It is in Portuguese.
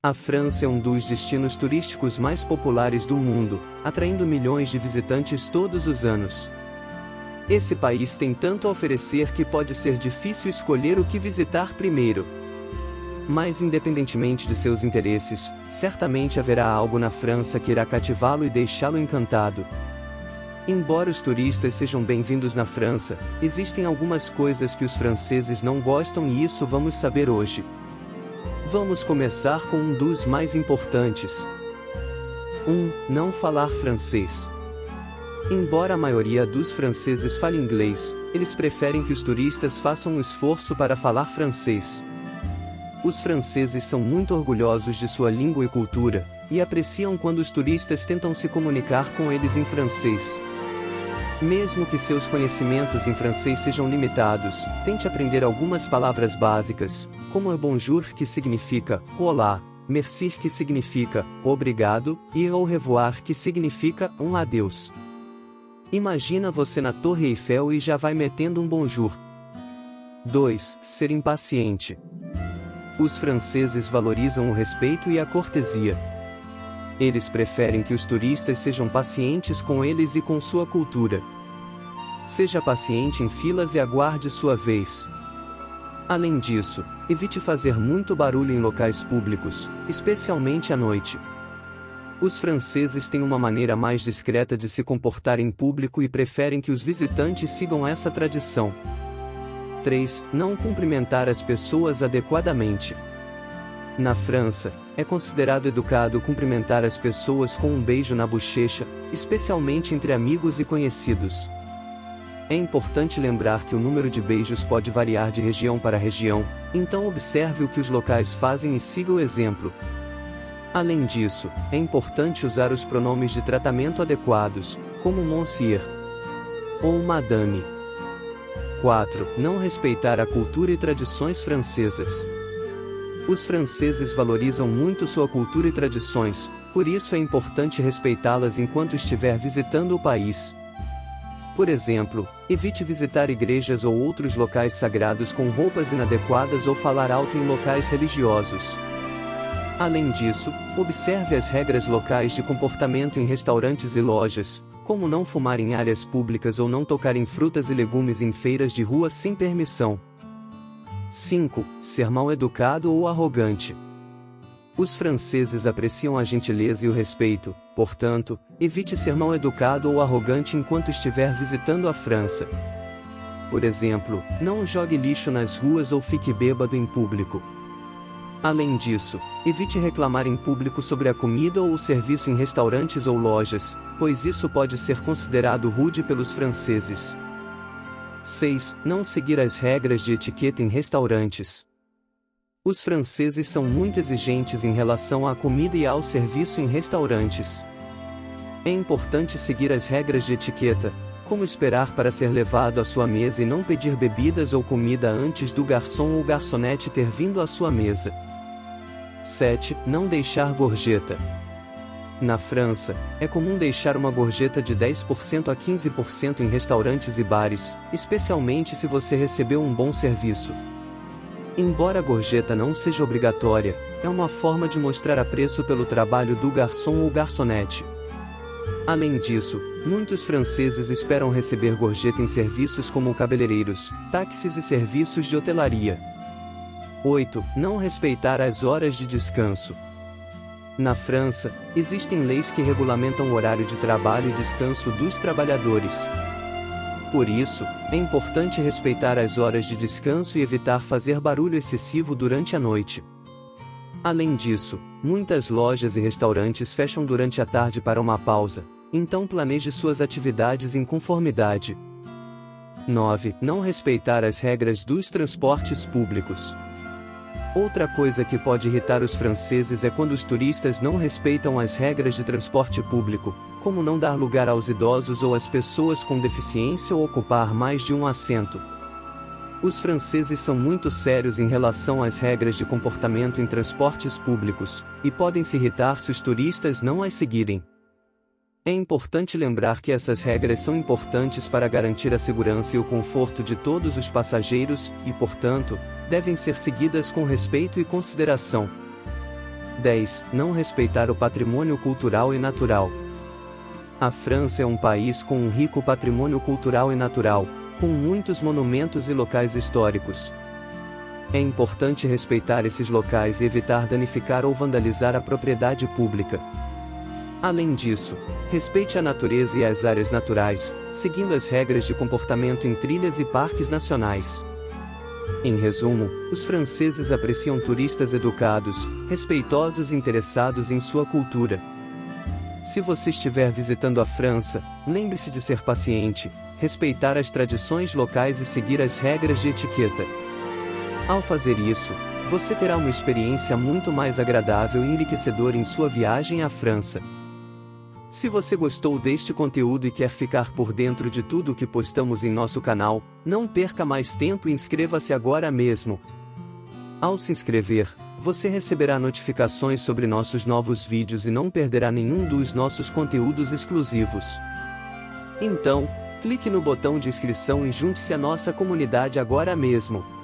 A França é um dos destinos turísticos mais populares do mundo, atraindo milhões de visitantes todos os anos. Esse país tem tanto a oferecer que pode ser difícil escolher o que visitar primeiro. Mas independentemente de seus interesses, certamente haverá algo na França que irá cativá-lo e deixá-lo encantado. Embora os turistas sejam bem-vindos na França, existem algumas coisas que os franceses não gostam e isso vamos saber hoje. Vamos começar com um dos mais importantes. 1. Não falar francês. Embora a maioria dos franceses fale inglês, eles preferem que os turistas façam um esforço para falar francês. Os franceses são muito orgulhosos de sua língua e cultura, e apreciam quando os turistas tentam se comunicar com eles em francês. Mesmo que seus conhecimentos em francês sejam limitados, tente aprender algumas palavras básicas, como bonjour, que significa olá, merci, que significa obrigado, e au revoir, que significa adeus. Imagina você na Torre Eiffel e já vai metendo um bonjour. 2. Ser impaciente. Os franceses valorizam o respeito e a cortesia. Eles preferem que os turistas sejam pacientes com eles e com sua cultura. Seja paciente em filas e aguarde sua vez. Além disso, evite fazer muito barulho em locais públicos, especialmente à noite. Os franceses têm uma maneira mais discreta de se comportar em público e preferem que os visitantes sigam essa tradição. 3. Não cumprimentar as pessoas adequadamente. Na França, é considerado educado cumprimentar as pessoas com um beijo na bochecha, especialmente entre amigos e conhecidos. É importante lembrar que o número de beijos pode variar de região para região, então observe o que os locais fazem e siga o exemplo. Além disso, é importante usar os pronomes de tratamento adequados, como monsieur ou madame. 4. Não respeitar a cultura e tradições francesas. Os franceses valorizam muito sua cultura e tradições, por isso é importante respeitá-las enquanto estiver visitando o país. Por exemplo, evite visitar igrejas ou outros locais sagrados com roupas inadequadas ou falar alto em locais religiosos. Além disso, observe as regras locais de comportamento em restaurantes e lojas, como não fumar em áreas públicas ou não tocar em frutas e legumes em feiras de rua sem permissão. 5. Ser mal educado ou arrogante. Os franceses apreciam a gentileza e o respeito, portanto, evite ser mal educado ou arrogante enquanto estiver visitando a França. Por exemplo, não jogue lixo nas ruas ou fique bêbado em público. Além disso, evite reclamar em público sobre a comida ou o serviço em restaurantes ou lojas, pois isso pode ser considerado rude pelos franceses. 6. Não seguir as regras de etiqueta em restaurantes. Os franceses são muito exigentes em relação à comida e ao serviço em restaurantes. É importante seguir as regras de etiqueta, como esperar para ser levado à sua mesa e não pedir bebidas ou comida antes do garçom ou garçonete ter vindo à sua mesa. 7. Não deixar gorjeta. Na França, é comum deixar uma gorjeta de 10% a 15% em restaurantes e bares, especialmente se você recebeu um bom serviço. Embora a gorjeta não seja obrigatória, é uma forma de mostrar apreço pelo trabalho do garçom ou garçonete. Além disso, muitos franceses esperam receber gorjeta em serviços como cabeleireiros, táxis e serviços de hotelaria. 8. Não respeitar as horas de descanso. Na França, existem leis que regulamentam o horário de trabalho e descanso dos trabalhadores. Por isso, é importante respeitar as horas de descanso e evitar fazer barulho excessivo durante a noite. Além disso, muitas lojas e restaurantes fecham durante a tarde para uma pausa, então planeje suas atividades em conformidade. 9. Não respeitar as regras dos transportes públicos. Outra coisa que pode irritar os franceses é quando os turistas não respeitam as regras de transporte público, como não dar lugar aos idosos ou às pessoas com deficiência ou ocupar mais de um assento. Os franceses são muito sérios em relação às regras de comportamento em transportes públicos, e podem se irritar se os turistas não as seguirem. É importante lembrar que essas regras são importantes para garantir a segurança e o conforto de todos os passageiros, e portanto, devem ser seguidas com respeito e consideração. 10. Não respeitar o patrimônio cultural e natural. A França é um país com um rico patrimônio cultural e natural, com muitos monumentos e locais históricos. É importante respeitar esses locais e evitar danificar ou vandalizar a propriedade pública. Além disso, respeite a natureza e as áreas naturais, seguindo as regras de comportamento em trilhas e parques nacionais. Em resumo, os franceses apreciam turistas educados, respeitosos e interessados em sua cultura. Se você estiver visitando a França, lembre-se de ser paciente, respeitar as tradições locais e seguir as regras de etiqueta. Ao fazer isso, você terá uma experiência muito mais agradável e enriquecedora em sua viagem à França. Se você gostou deste conteúdo e quer ficar por dentro de tudo o que postamos em nosso canal, não perca mais tempo e inscreva-se agora mesmo. Ao se inscrever, você receberá notificações sobre nossos novos vídeos e não perderá nenhum dos nossos conteúdos exclusivos. Então, clique no botão de inscrição e junte-se à nossa comunidade agora mesmo.